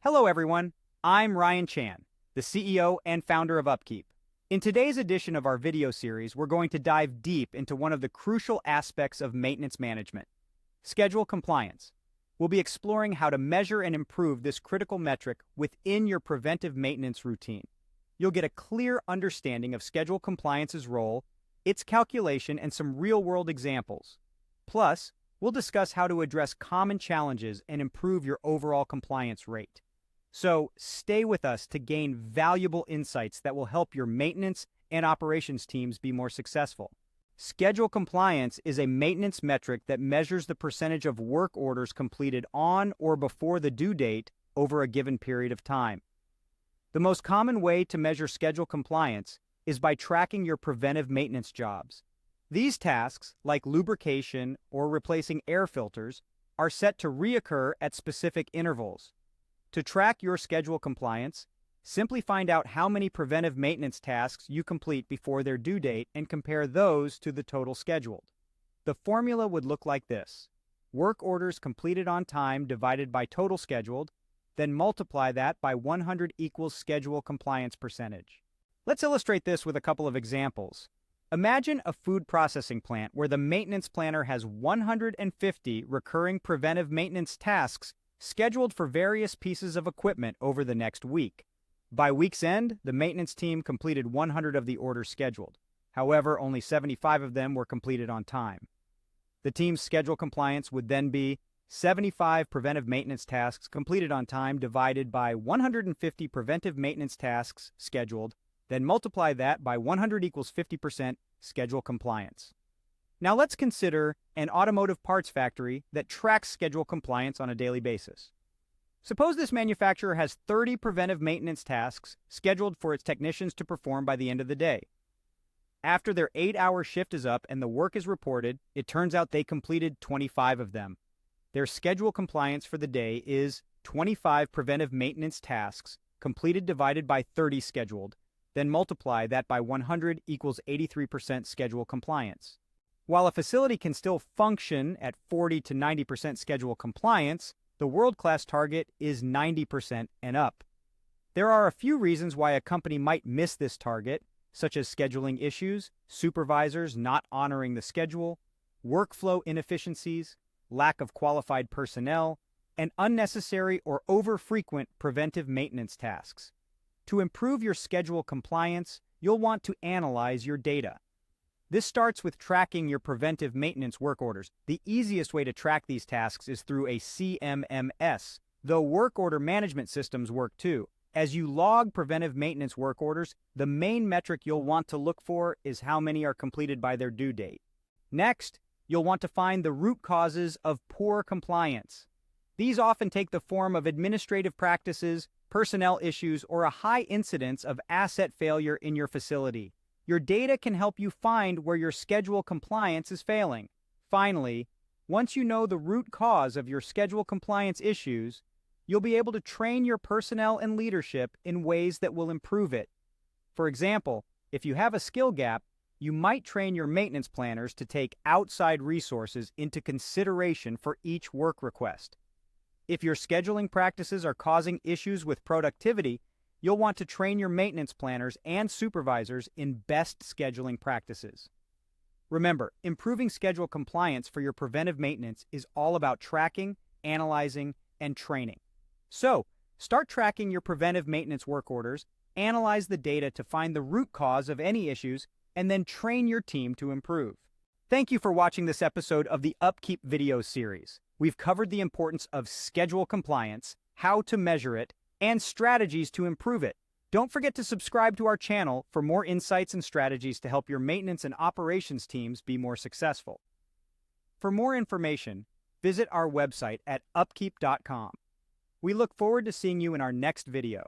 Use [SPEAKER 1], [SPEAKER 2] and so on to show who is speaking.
[SPEAKER 1] Hello everyone, I'm Ryan Chan, the CEO and founder of UpKeep. In today's edition of our video series, we're going to dive deep into one of the crucial aspects of maintenance management, schedule compliance. We'll be exploring how to measure and improve this critical metric within your preventive maintenance routine. You'll get a clear understanding of schedule compliance's role, its calculation, and some real-world examples. Plus, we'll discuss how to address common challenges and improve your overall compliance rate. So stay with us to gain valuable insights that will help your maintenance and operations teams be more successful. Schedule compliance is a maintenance metric that measures the percentage of work orders completed on or before the due date over a given period of time. The most common way to measure schedule compliance is by tracking your preventive maintenance jobs. These tasks, like lubrication or replacing air filters, are set to reoccur at specific intervals. To track your schedule compliance, simply find out how many preventive maintenance tasks you complete before their due date and compare those to the total scheduled. The formula would look like this: work orders completed on time divided by total scheduled, then multiply that by 100 equals schedule compliance percentage. Let's illustrate this with a couple of examples. Imagine a food processing plant where the maintenance planner has 150 recurring preventive maintenance tasks scheduled for various pieces of equipment over the next week. By week's end, the maintenance team completed 100 of the orders scheduled. However, only 75 of them were completed on time. The team's schedule compliance would then be 75 preventive maintenance tasks completed on time divided by 150 preventive maintenance tasks scheduled, then multiply that by 100 equals 50% schedule compliance. Now let's consider an automotive parts factory that tracks schedule compliance on a daily basis. Suppose this manufacturer has 30 preventive maintenance tasks scheduled for its technicians to perform by the end of the day. After their 8-hour shift is up and the work is reported, it turns out they completed 25 of them. Their schedule compliance for the day is 25 preventive maintenance tasks completed divided by 30 scheduled, then multiply that by 100 equals 83% schedule compliance. While a facility can still function at 40 to 90% schedule compliance, the world-class target is 90% and up. There are a few reasons why a company might miss this target, such as scheduling issues, supervisors not honoring the schedule, workflow inefficiencies, lack of qualified personnel, and unnecessary or over-frequent preventive maintenance tasks. To improve your schedule compliance, you'll want to analyze your data. This starts with tracking your preventive maintenance work orders. The easiest way to track these tasks is through a CMMS, though work order management systems work too. As you log preventive maintenance work orders, the main metric you'll want to look for is how many are completed by their due date. Next, you'll want to find the root causes of poor compliance. These often take the form of administrative practices, personnel issues, or a high incidence of asset failure in your facility. Your data can help you find where your schedule compliance is failing. Finally, once you know the root cause of your schedule compliance issues, you'll be able to train your personnel and leadership in ways that will improve it. For example, if you have a skill gap, you might train your maintenance planners to take outside resources into consideration for each work request. If your scheduling practices are causing issues with productivity, you'll want to train your maintenance planners and supervisors in best scheduling practices. Remember, improving schedule compliance for your preventive maintenance is all about tracking, analyzing, and training. So, start tracking your preventive maintenance work orders, analyze the data to find the root cause of any issues, and then train your team to improve. Thank you for watching this episode of the UpKeep video series. We've covered the importance of schedule compliance, how to measure it, and strategies to improve it. Don't forget to subscribe to our channel for more insights and strategies to help your maintenance and operations teams be more successful. For more information, visit our website at upkeep.com. We look forward to seeing you in our next video.